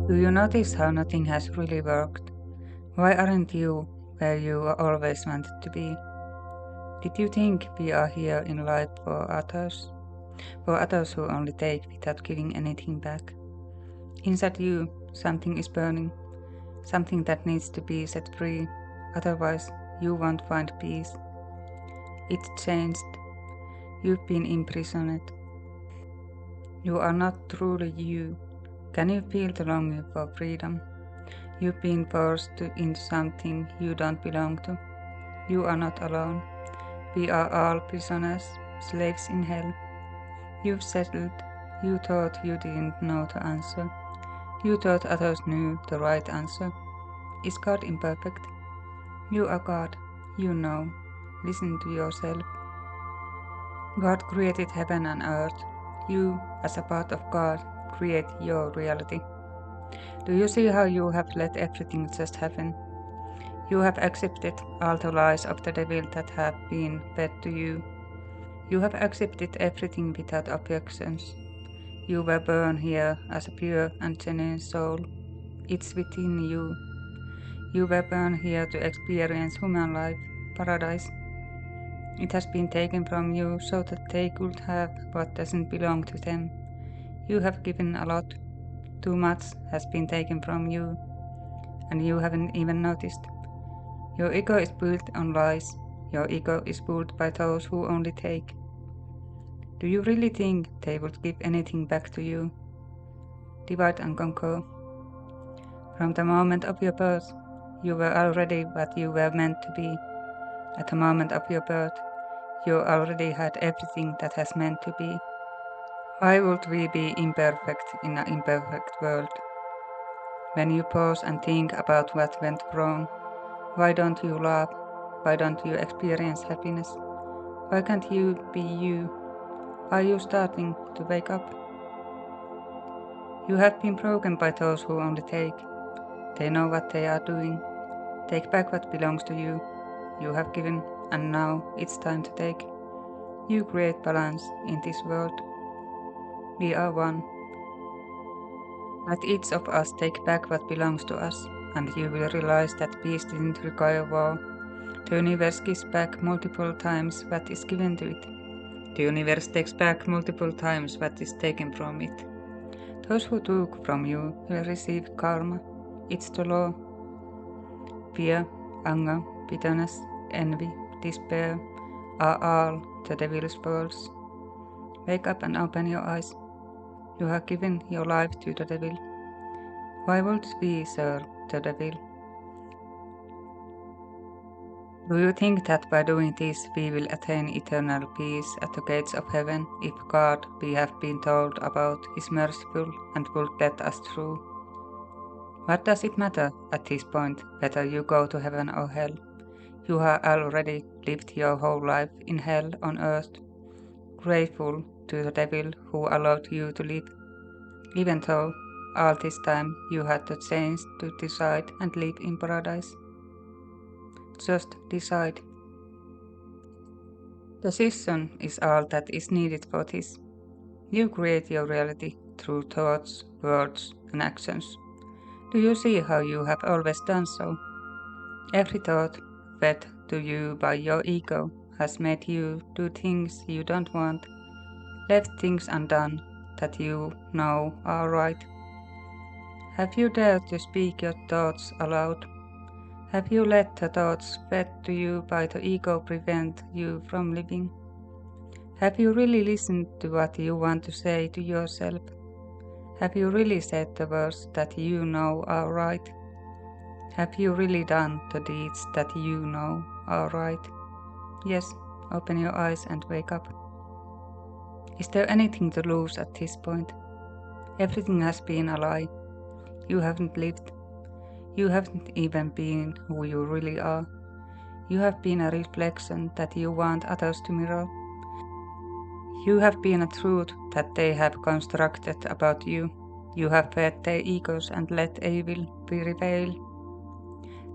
Do you notice how nothing has really worked? Why aren't you where you always wanted to be? Did you think we are here in life for others? For others who only take without giving anything back? Inside you, something is burning, something that needs to be set free, otherwise you won't find peace. It's changed. You've been imprisoned. You are not truly you. Can you feel the longing for freedom? You've been forced into something you don't belong to. You are not alone. We are all prisoners, slaves in hell. You've settled. You thought you didn't know the answer. You thought others knew the right answer. Is God imperfect? You are God. You know. Listen to yourself. God created heaven and earth. You, as a part of God, create your reality. Do you see how you have let everything just happen? You have accepted all the lies of the devil that have been fed to you. You have accepted everything without objections. You were born here as a pure and genuine soul. It's within you. You were born here to experience human life, paradise. It has been taken from you so that they could have what doesn't belong to them. You have given a lot. Too much has been taken from you, and you haven't even noticed. Your ego is built on lies. Your ego is built by those who only take. Do you really think they would give anything back to you? Divide and conquer. From the moment of your birth, you were already what you were meant to be. At the moment of your birth, you already had everything that has meant to be. Why would we be imperfect in an imperfect world? When you pause and think about what went wrong, why don't you laugh? Why don't you experience happiness? Why can't you be you? Are you starting to wake up? You have been broken by those who only take. They know what they are doing. Take back what belongs to you. You have given, and now it's time to take. You create balance in this world. We are one. Let each of us take back what belongs to us, and you will realize that peace didn't require war. The universe gives back multiple times what is given to it. The universe takes back multiple times what is taken from it. Those who took from you will receive karma. It's the law. Fear, anger, bitterness, envy, despair are all the devil's words. Wake up and open your eyes. You have given your life to the devil. Why would we serve the devil? Do you think that by doing this we will attain eternal peace at the gates of heaven if God, we have been told about, is merciful and will let us through? What does it matter at this point whether you go to heaven or hell? You have already lived your whole life in hell on earth, grateful to the devil who allowed you to live, even though all this time you had the chance to decide and live in paradise. Just decide. Decision is all that is needed for this. You create your reality through thoughts, words, and actions. Do you see how you have always done so? Every thought fed to you by your ego has made you do things you don't want, left things undone that you know are right. Have you dared to speak your thoughts aloud? Have you let the thoughts fed to you by the ego prevent you from living? Have you really listened to what you want to say to yourself? Have you really said the words that you know are right? Have you really done the deeds that you know are right? Yes, open your eyes and wake up. Is there anything to lose at this point? Everything has been a lie. You haven't lived. You haven't even been who you really are. You have been a reflection that you want others to mirror. You have been a truth that they have constructed about you. You have fed their egos and let evil prevail.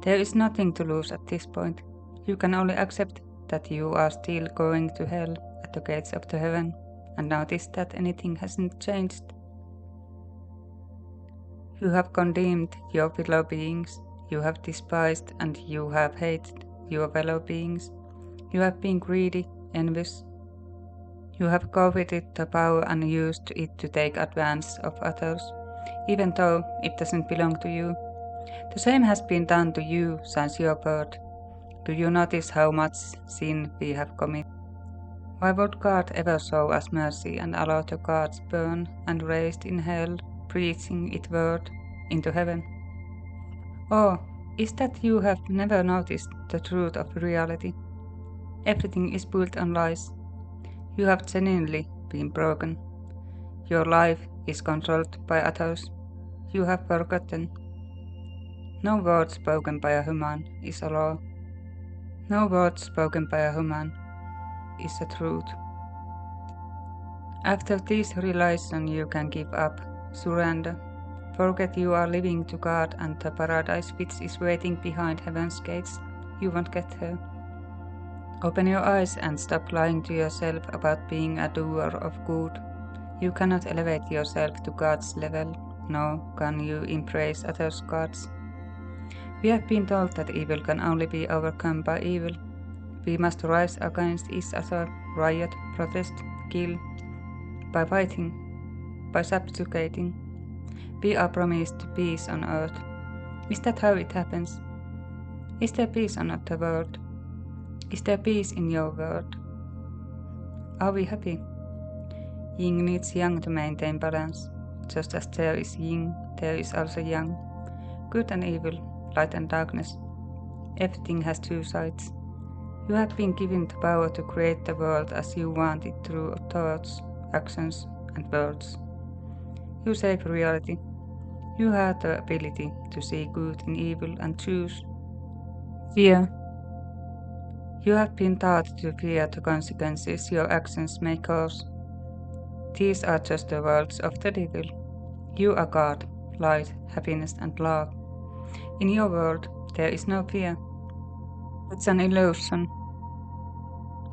There is nothing to lose at this point. You can only accept that you are still going to hell at the gates of the heaven and notice that anything hasn't changed. You have condemned your fellow beings. You have despised and you have hated your fellow beings. You have been greedy, envious. You have coveted the power and used it to take advantage of others, even though it doesn't belong to you. The same has been done to you since your birth. Do you notice how much sin we have committed? Why would God ever show us mercy and allow the gods burn and raised in hell, preaching its word into heaven? Or is that you have never noticed the truth of reality? Everything is built on lies. You have genuinely been broken. Your life is controlled by others. You have forgotten. No word spoken by a human is a law. No word spoken by a human is the truth. After this realization you can give up, surrender. Forget you are living to God and the paradise which is waiting behind heaven's gates. You won't get there. Open your eyes and stop lying to yourself about being a doer of good. You cannot elevate yourself to God's level, nor can you embrace others' gods. We have been told that evil can only be overcome by evil. We must rise against each other, riot, protest, kill, by fighting, by subjugating. We are promised peace on earth. Is that how it happens? Is there peace on the world? Is there peace in your world? Are we happy? Yin needs yang to maintain balance. Just as there is yin, there is also yang. Good and evil, light and darkness. Everything has two sides. You have been given the power to create the world as you want it through thoughts, actions, and words. You shape reality. You have the ability to see good in evil and choose. Fear. You have been taught to fear the consequences your actions may cause. These are just the words of the devil. You are God, light, happiness, and love. In your world, there is no fear. It's an illusion.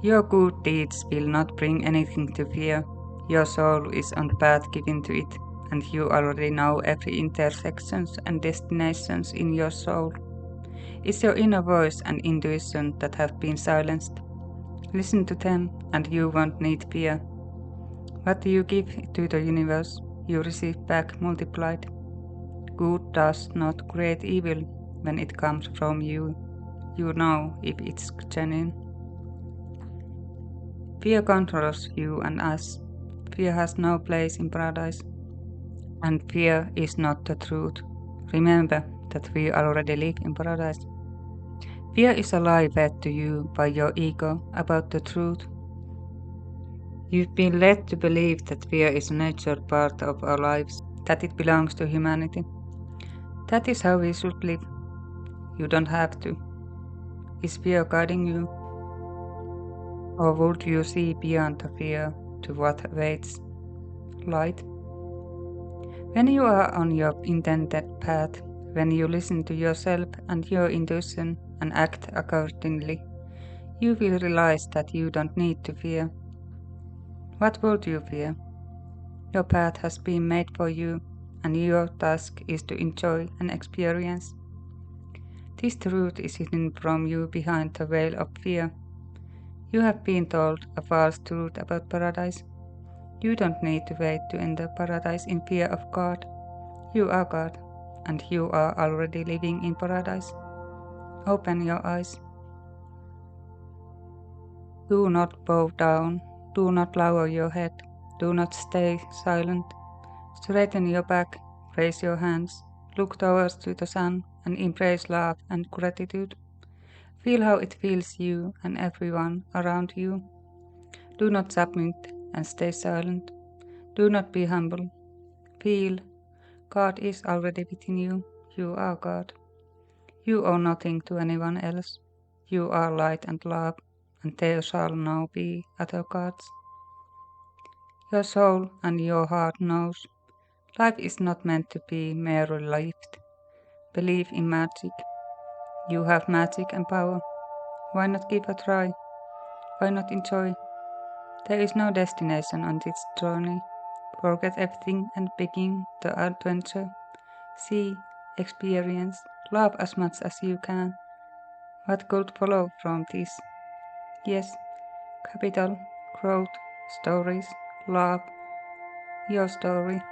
Your good deeds will not bring anything to fear. Your soul is on the path given to it, and you already know every intersections and destinations in your soul. It's your inner voice and intuition that have been silenced. Listen to them, and you won't need fear. What you give to the universe, you receive back multiplied. Good does not create evil when it comes from you. You know if it's genuine. Fear controls you and us. Fear has no place in paradise. And fear is not the truth. Remember that we already live in paradise. Fear is a lie fed to you by your ego about the truth. You've been led to believe that fear is a natural part of our lives, that it belongs to humanity. That is how we should live. You don't have to. Is fear guiding you? Or would you see beyond the fear to what awaits? Light? When you are on your intended path, when you listen to yourself and your intuition and act accordingly, you will realize that you don't need to fear. What would you fear? Your path has been made for you, and your task is to enjoy and experience. This truth is hidden from you behind the veil of fear. You have been told a false truth about paradise. You don't need to wait to enter paradise in fear of God. You are God, and you are already living in paradise. Open your eyes. Do not bow down. Do not lower your head. Do not stay silent. Straighten your back. Raise your hands. Look towards to the sun and embrace love and gratitude. Feel how it fills you and everyone around you. Do not submit and stay silent. Do not be humble. Feel. God is already within you. You are God. You owe nothing to anyone else. You are light and love, and there shall now be other gods. Your soul and your heart knows. Life is not meant to be merely lived. Believe in magic. You have magic and power. Why not give a try? Why not enjoy? There is no destination on this journey. Forget everything and begin the adventure. see, experience, love as much as you can. What could follow from this? Yes, capital, growth, stories, love, your story.